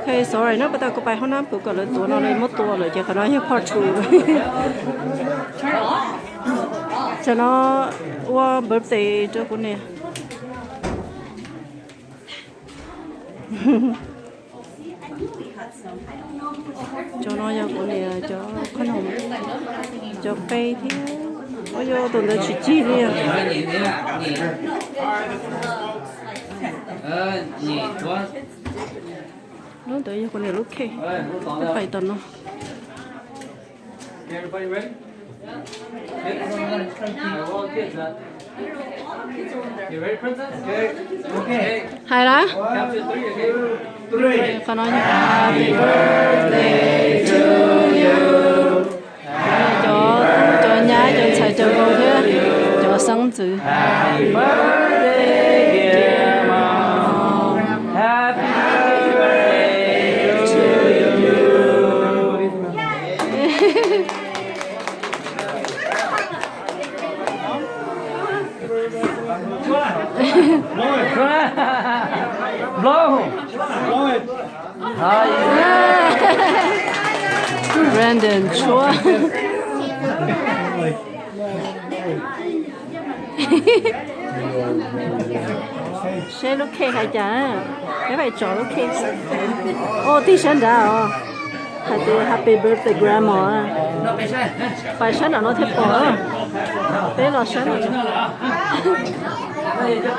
Okay, sorry, nó bắt đầu có bài hôm nay bữa còn lên tuổi nó lên mất tuổi rồi, chỉ có nói như part 2 cho nó qua birthday cho cô nè. Cho nó cho cô nè, cho khăn hồng, cho cây thì ôi yo tụi nó chỉ chi đi à. Nó tới cho cô nè lúc khi nó phải tận nó. Everybody ready? You ready, princess? Okay. Hay đó. Count to 3, okay? 3. Con nói như happy birthday to you. Cho nhá, cho chạy cho cô thế, cho sinh tử. Happy birthday, dear mom. Happy birthday to you. Blow. Blow it. Brandon chúa. Sẽ lúc khi hay chả, cái bài trò lúc khi. Ô, tí sinh ra Happy birthday grandma. Bài sinh là nó thích bỏ. Bé là sinh rồi.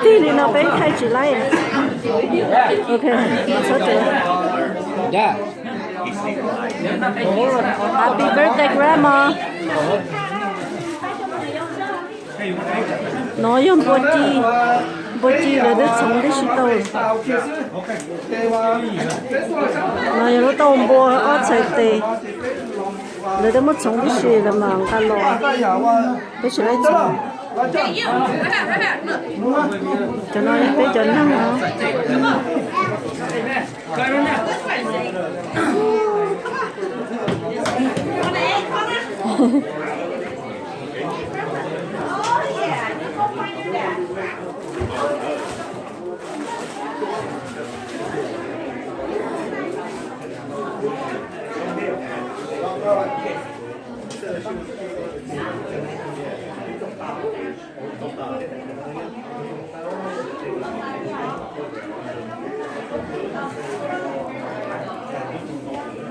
Tí này nó bé khai chỉ lại. Ok, nó sẽ được. Yeah. Happy birthday grandma. Nói用波鸡了的虫的是豆，那有了豆波二菜的，了的么虫的是了嘛，干咯，不是来虫，就那一杯就那么。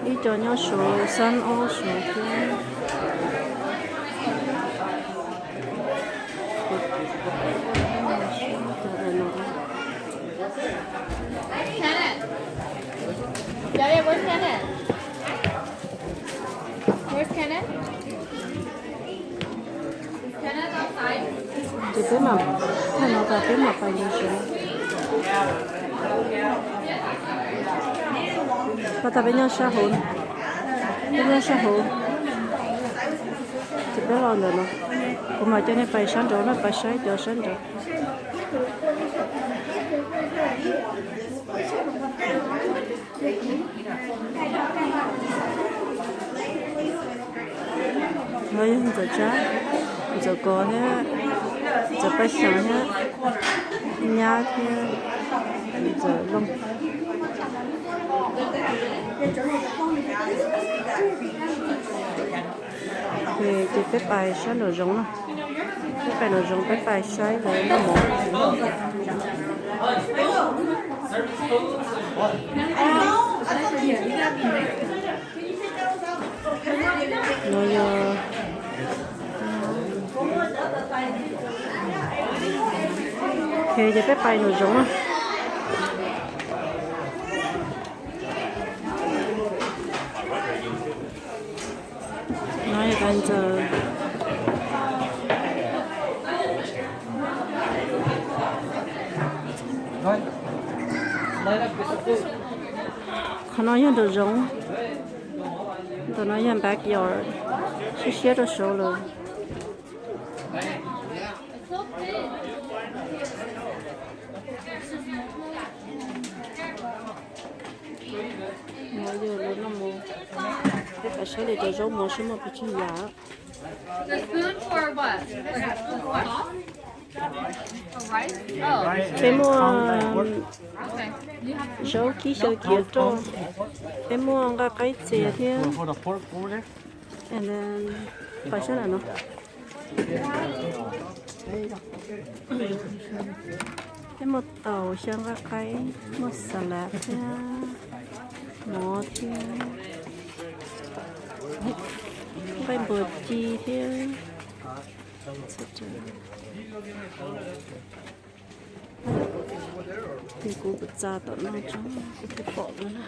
đi cho nhau số sân ô số kia Daddy, where's Kenneth? Where's Kenneth? Is Kenneth outside? thì tới mà thay nó cả tới mà phải đi xuống và ta bên nhau sao hồn bên nhau sao hồn thì bé lo nữa nó cũng mà cho nên phải sáng rồi nó phải sáng cho sáng rồi nói những giờ trái giờ có thế giờ phải sáng thế nhà thế giờ lông thì cái bài sáng đồ giống cái bài đồ giống cái bài sáng rồi nó mỏ nó giờ thì cái bài đồ giống nói bây giờ nói những đồ giống tôi nói những backyard chỉ xé được số rồi nói giờ lớn lắm mà cái phải xé để cho giống mà số mà bị chim giá The spoon for what? Like a spoon for sauce? Rice? Oh, Phải mua okay. You have số kia cho. Phải mua cái gì thế? For the pork over there? And then phải sao nào nó? Cái một tàu sang cái một salad nha, mỏ nha, cái bột chi thế, thì cô bật ra tận nó cho cái bỏ luôn á,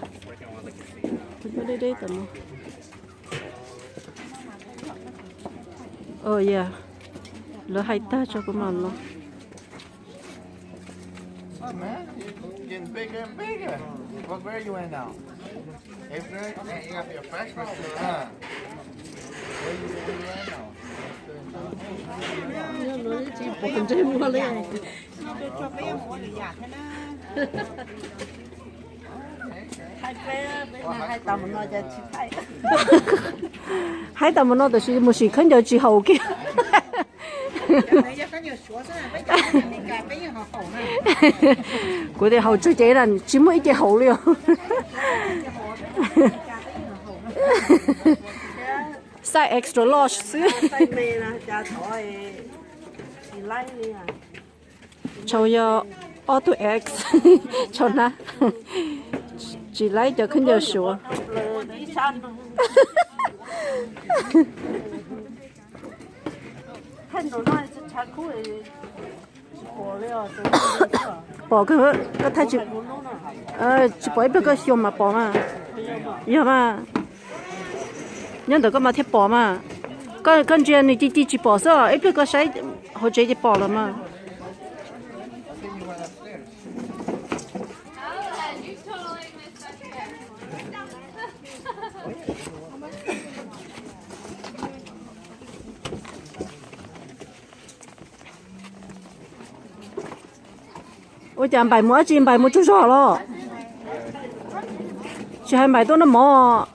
cô vô đây tận nó. Oh yeah, lỡ hay ta cho cô mặn nó. Oh man, you're getting bigger and bigger. What grade you in now? 8th grade? Man, you gotta be a freshman still, huh? Where you in now? Một con trai mua lên. Hai tầm nó đó là một sự khẩn cho chị hậu kia. Của thì hậu chơi chế là chỉ mỗi cái hậu liền. Size extra large xứ. Cho yo auto X cho nó chỉ lấy cho khẩn cho sủa. bỏ cái thay chỉ chỉ bỏ cái hiệu mà bỏ mà hiểu mà nhân được cái mà thiết bỏ mà con chuyện này chỉ bỏ sao ấy cái sai họ chỉ bỏ了嘛 you totally missed us here. ôi chàng bài múa chim bài múa chú sò lo chỉ hai bài tôi nó mò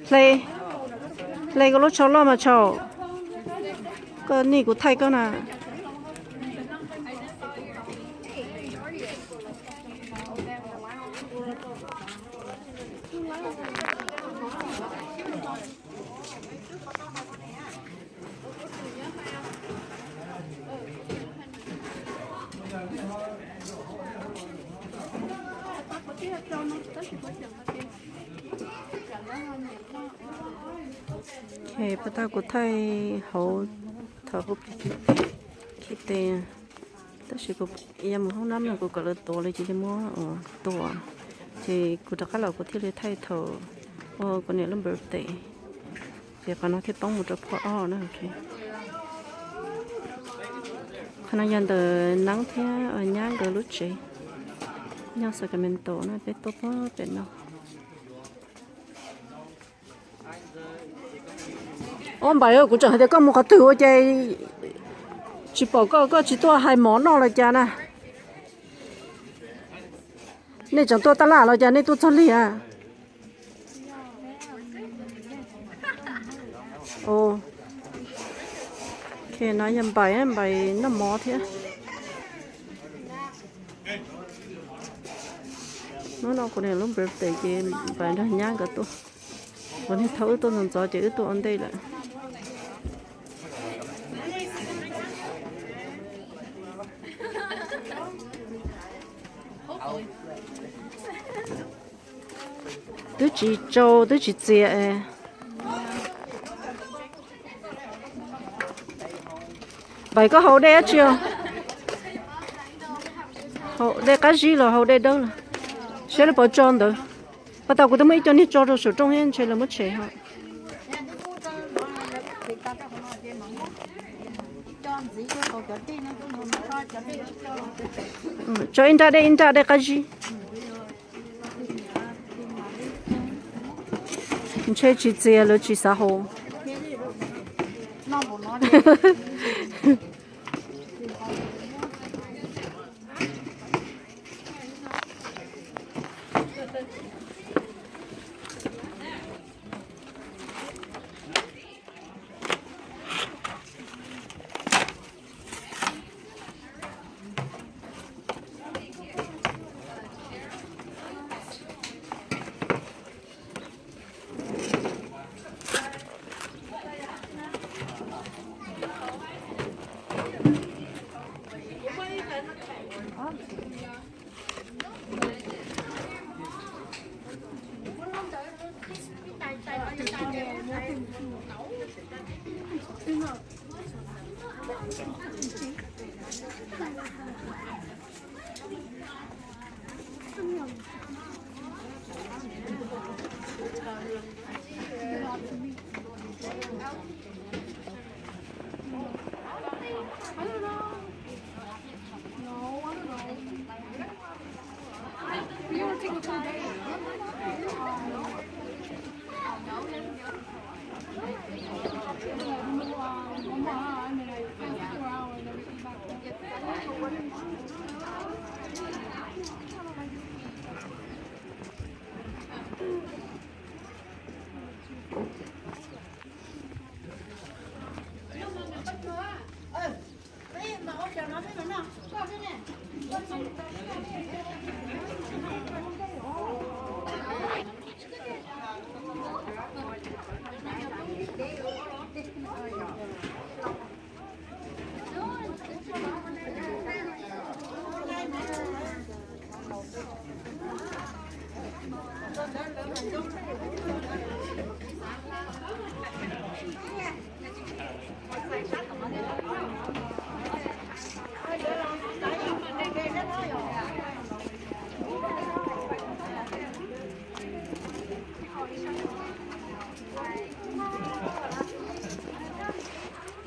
play cái lỗ cháu lo mà cháu cái này của thay cái nào thì bắt đầu của thầy hậu thở hút khi tiền tất nhiên của em không nắm được của cái tổ này chỉ mua tổ thì của tất cả là của thiết thầy thở con này là birthday thì còn nó thì bông một chút nữa ok khả năng nhận từ nắng thế ở nhà cái lúc chị nhau sợ cái mình tổ nó biết tốt quá biết nào ông bà ơi, cũng chẳng thấy có một cái thứ chơi chỉ bỏ có chỉ to hai món nó là cha nè, nên chẳng to ta là cha nên tôi cho li à, ồ, khi nói em bài nó mó thế, nó còn này lúc birthday gì bài nó nhang cả tôi, còn hết thấu tôi làm cho chữ tôi ăn đây lại. tôi chỉ trâu tôi chỉ dễ vậy có hậu đây chưa hậu đây cái gì là hậu đây đâu là sẽ là bỏ tròn rồi bắt đầu tôi mới cho đi cho rồi số trong hen chơi là mất chơi hả cho in ra đây cái gì chơi chỉ chơi rồi chỉ xã hội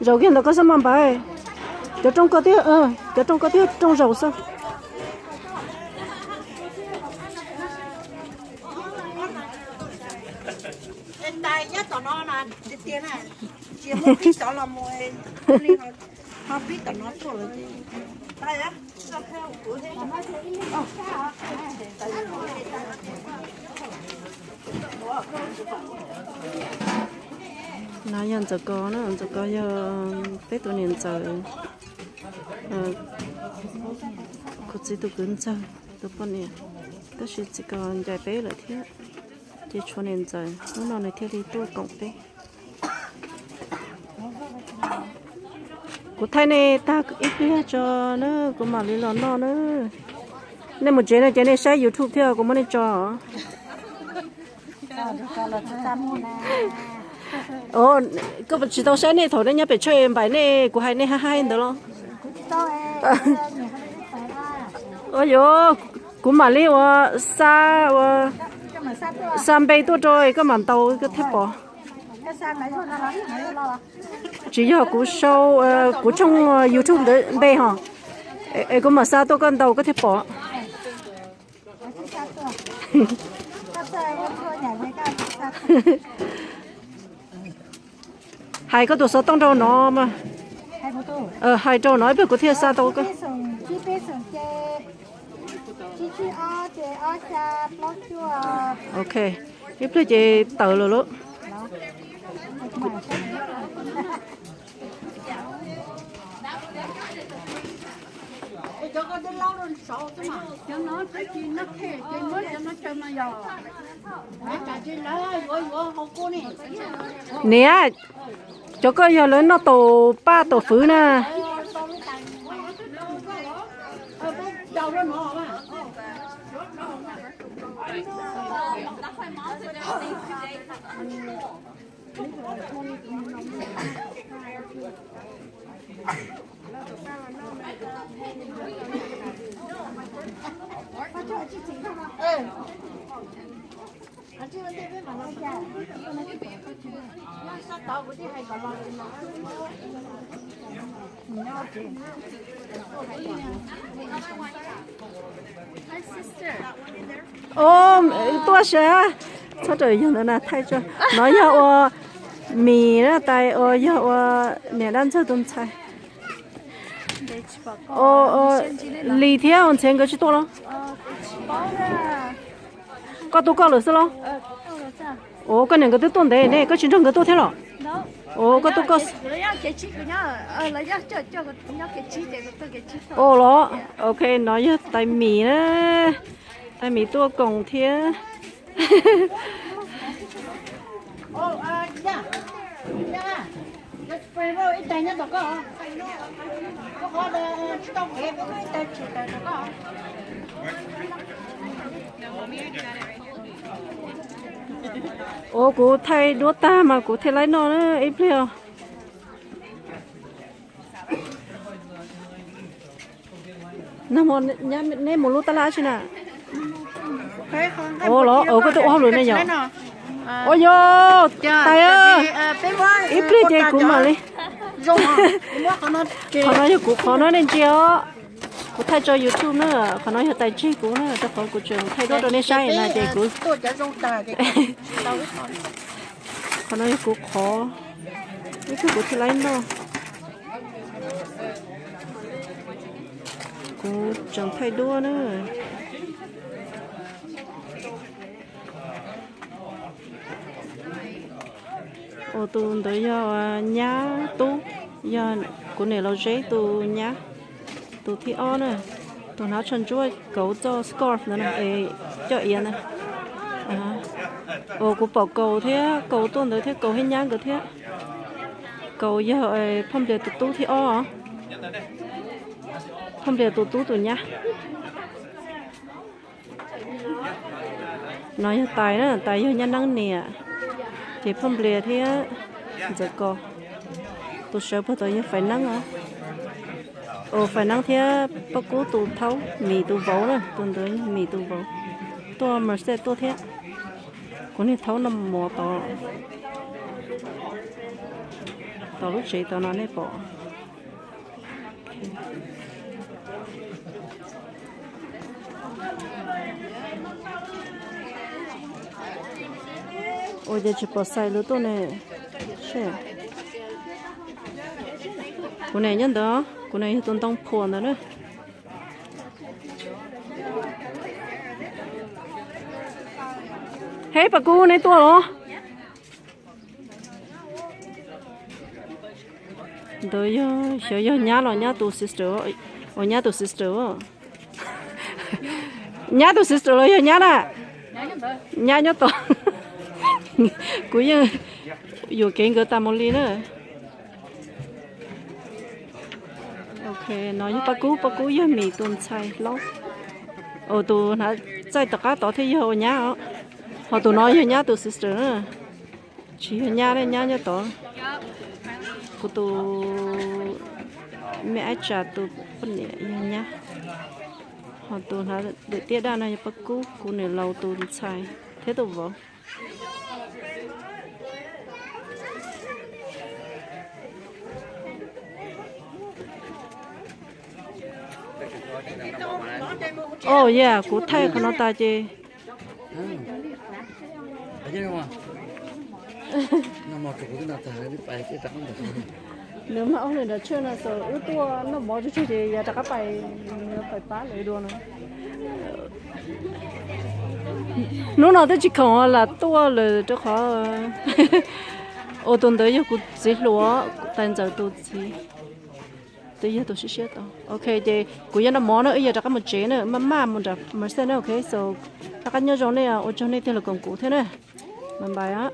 rồi cái nó có sao mà bài cho trong có tiếc cho trong có tiếc trong rau sao đây nhất tao nó là tiền này chỉ một ít tao làm mồi họ biết tao nó thôi rồi đây á nãy giờ cho có nó cho có giờ bé tuổi年giờ có gì tôi cũng chơi tôi bọn nè tôi chỉ còn vài bé lại thế chỉ cho年giờ nó nói này theo đi tôi cộng bé của thay này ta ít bé cho nó của mà đi lon nó nữa nên một chuyện này sai YouTube theo của mình cho ồ có một chỉ tao sai này thôi đấy nhá phải chơi em bài này của hai này hai được không ôi yo của mà li wa sa bay tôi rồi cái màn tàu cái thép bò chỉ giờ của show của trong YouTube đấy bay hả cái mà sa tôi con tàu cái thép bò hai cái đồ số tông đâu nó mà hai chỗ nói về của thiên sa đâu cơ ok tiếp theo chị tự rồi luôn cho con đi lâu rồi sợ chứ mà cho nó cái chi nó thế chơi mới cho nó chơi mà giờ mấy cả chi lấy rồi không cô nè nè cho có giờ lớn nó tổ ba tổ phứ nè đâu đó nó mà ô tôi sẽ sao trời giờ nó thay cho nói giờ mì đó tại giờ nè đang cho tôm chay lì thế on tiền cái gì to lo có tôi có rồi sao lo cái này cái tôi đấy này cái chuyện trong cái tôi thế lo cái tôi có lo ok nói giờ tại mì đó tại mì tôi còn thế Cái spray rồi ít tay nhất đó có trong cái tay chỉ tay đó có cô thay đũa ta mà cô thay lấy nó nữa ít liệu nằm một nhà nên một lúa ta lá chứ nè lo cái tụ học rồi này nhở ôi yo tay ơi ít liệu chơi cũng mà đi họ nói cho cụ họ nói nên chưa cụ thay cho YouTube nữa họ nói cho tài chi cụ nữa cho họ cụ trường thay đó nên sai là chơi cụ họ nói cụ khó cái cụ thì lấy nó cụ chẳng thay đua nữa ô tô tới giờ nhá tu giờ của này là giấy tu nhá tu thi on nữa tu nó chân chúa cấu cho scarf nữa này cho yên này của bảo cầu thế cầu tuần tới thế cầu hết nhang cái thế cầu giờ phong đề tu thi o phong đề tu nhá nói tài nữa tài giờ nhá năng nè thì phong đề thế giờ co tôi sợ bắt đầu phải năng à phải năng thế bác cố tôi thấu mì tôi vỗ nè tôi tới mì tôi vỗ tôi mà sẽ tôi thế con này thấu nằm mò tỏ lúc chị tao nói này bỏ ôi giờ chỉ bỏ xài lúa tôi này cô này nhân đó cô này tôi đang phun nữa hey bà cô này to rồi rồi sợ giờ nhá rồi nhá tu sister nhá tu sister nhá tu sister rồi nhá nè nhá to cô giờอยู่เก่งก็ตามลีnữa ok nói với bác cú giờ mì tuần chay lâu tụi nó chạy tất cả tao thấy giờ nhá họ tụi nói nhá tụi sister nữa chỉ nhá đây nhá cho tao của tụi mẹ trả tụi phân nhẹ nhá họ tụi nó để tiết ra này bác cú này lâu tuần chay thế tụi vợ yeah, cụ thay con nó ta chứ. Nếu mà ông này đã chơi là sợ ướt tua nó bỏ cho chơi thì giờ ta các phải phá lại đua nữa. Lúc nào tôi chỉ còn là tua là cho khó. Ô tuần tới giờ cụ chỉ lúa, tan giờ tôi chỉ. Tới giờ tôi sẽ chết rồi. Ok, thì cụ giờ nó mỏ nữa, giờ các một chế nữa, mà một đợt mà xem nữa, ok, so các nhớ trong này, ở trong này thì là công cụ thế này, mình bài á.